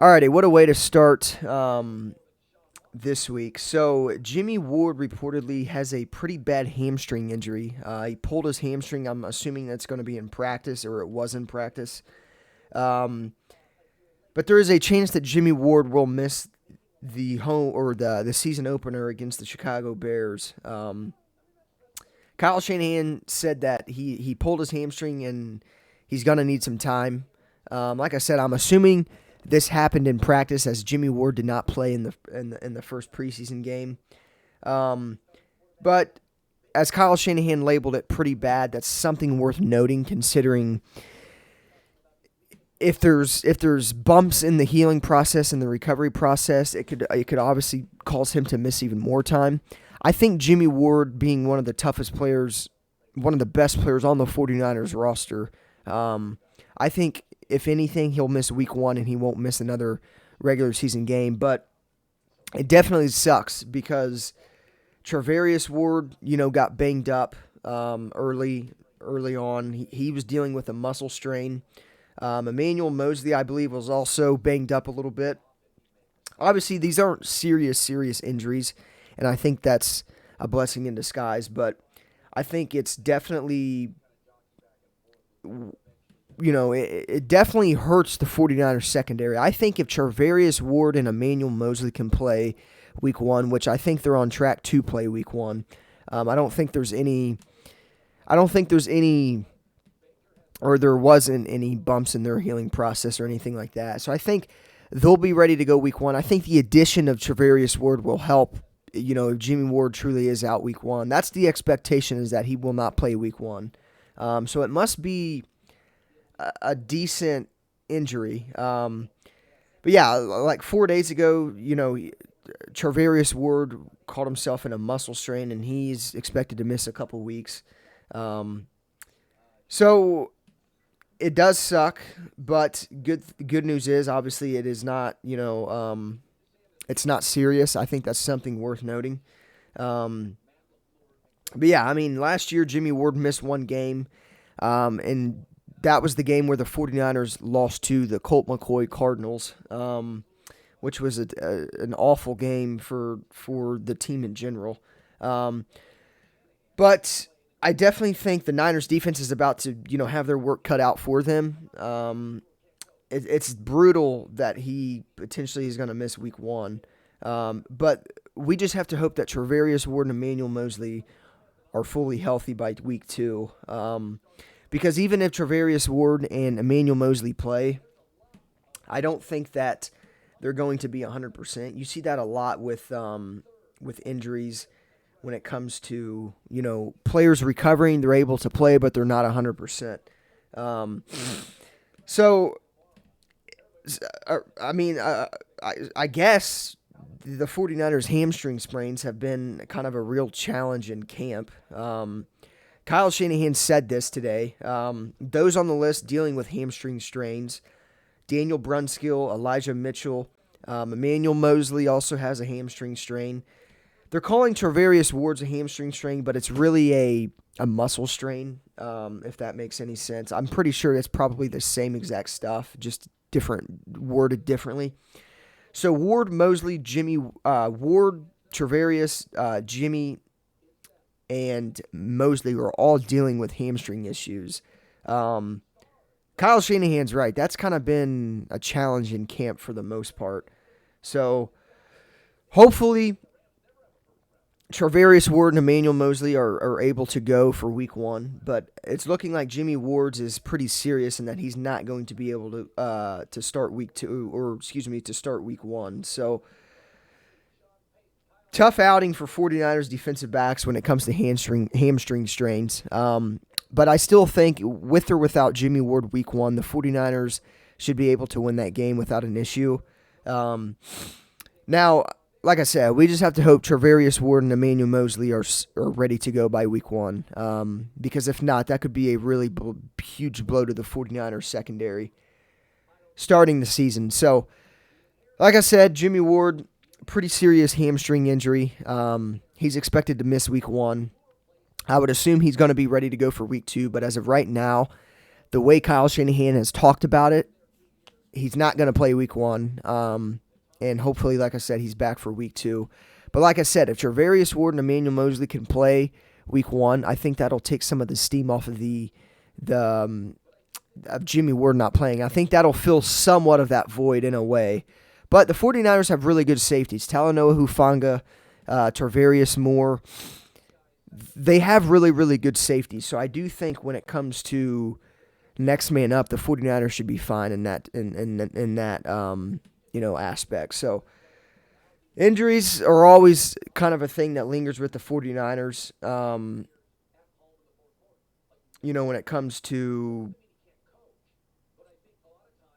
Alrighty, what a way to start this week. So, Jimmie Ward reportedly has a pretty bad hamstring injury. He pulled his hamstring. I'm assuming that's going to be in practice, or it was in practice. Um, but there is a chance that Jimmie Ward will miss the home or the season opener against the Chicago Bears. Kyle Shanahan said that he pulled his hamstring and he's going to need some time. Like I said, I'm assuming this happened in practice as Jimmie Ward did not play in the first preseason game. But as Kyle Shanahan labeled it, pretty bad. That's something worth noting, considering if there's bumps in the healing process and the recovery process, it could obviously cause him to miss even more time. I think Jimmie Ward, being one of the toughest players, one of the best players on the 49ers roster, I think if anything, he'll miss week one and he won't miss another regular season game. But it definitely sucks because Charvarius Ward, got banged up early on. He was dealing with a muscle strain. Emmanuel Mosley, I believe, was also banged up a little bit. Obviously, these aren't serious injuries, and I think that's a blessing in disguise. But I think it's definitely, it definitely hurts the 49ers secondary. I think if Charvarius Ward and Emmanuel Mosley can play week one, which I think they're on track to play week one, I don't think there's any, or there wasn't any bumps in their healing process or anything like that. So I think they'll be ready to go week one. I think the addition of Charvarius Ward will help. If Jimmie Ward truly is out week one, that's the expectation, is that he will not play week one. So it must be a decent injury. But yeah, like 4 days ago, Charvarius Ward caught himself in a muscle strain, and he's expected to miss a couple weeks. So it does suck, but good news is, obviously, it is not, it's not serious. I think that's something worth noting. But yeah, I mean, last year Jimmie Ward missed one game, and that was the game where the 49ers lost to the Colt McCoy Cardinals, which was an awful game for the team in general. But I definitely think the Niners defense is about to, have their work cut out for them. It's brutal that he potentially is going to miss week one. But we just have to hope that Charvarius Ward and Emmanuel Mosley are fully healthy by week two. Because even if Charvarius Ward and Emmanuel Mosley play, I don't think that they're going to be 100%. You see that a lot with injuries. When it comes to, players recovering, they're able to play, but they're not 100%. So, I guess the 49ers hamstring sprains have been kind of a real challenge in camp. Kyle Shanahan said this today. Those on the list dealing with hamstring strains: Daniel Brunskill, Elijah Mitchell, Emmanuel Mosley also has a hamstring strain. They're calling Charvarius Ward's a hamstring strain, but it's really a muscle strain, if that makes any sense. I'm pretty sure it's probably the same exact stuff, just worded differently. So Ward, Mosley, Ward, Charvarius, Jimmie, and Mosley are all dealing with hamstring issues. Kyle Shanahan's right. That's kind of been a challenge in camp for the most part. So hopefully Charvarius Ward and Emmanuel Mosley are able to go for week one, but it's looking like Jimmie Ward's is pretty serious in that he's not going to be able to start week two, or to start week one. So tough outing for 49ers defensive backs when it comes to hamstring strains. But I still think with or without Jimmie Ward week one, the 49ers should be able to win that game without an issue. Now, like I said, we just have to hope Charvarius Ward and Emmanuel Mosley are ready to go by week one. Because if not, that could be a really huge blow to the 49ers secondary starting the season. So, like I said, Jimmie Ward, pretty serious hamstring injury. He's expected to miss week one. I would assume he's going to be ready to go for week two, but as of right now, the way Kyle Shanahan has talked about it, he's not going to play week 1. And hopefully, like I said, he's back for week 2. But like I said, if Travarius Ward and Emmanuel Mosley can play week 1, I think that'll take some of the steam off of of Jimmie Ward not playing. I think that'll fill somewhat of that void in a way. But the 49ers have really good safeties. Talanoa Hufanga, Tarvarius Moore. They have really, really good safeties. So I do think when it comes to next man up, the 49ers should be fine in that aspect. So injuries are always kind of a thing that lingers with the 49ers. When it comes to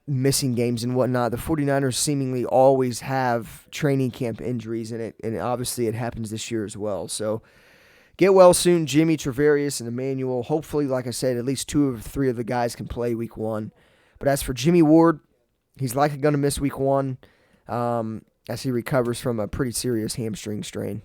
missing games and whatnot, the 49ers seemingly always have training camp injuries, and obviously it happens this year as well. So get well soon, Jimmy, Travarius, and Emmanuel. Hopefully, like I said, at least 2 or 3 of the guys can play week 1. But as for Jimmie Ward, he's likely going to miss week 1 as he recovers from a pretty serious hamstring strain.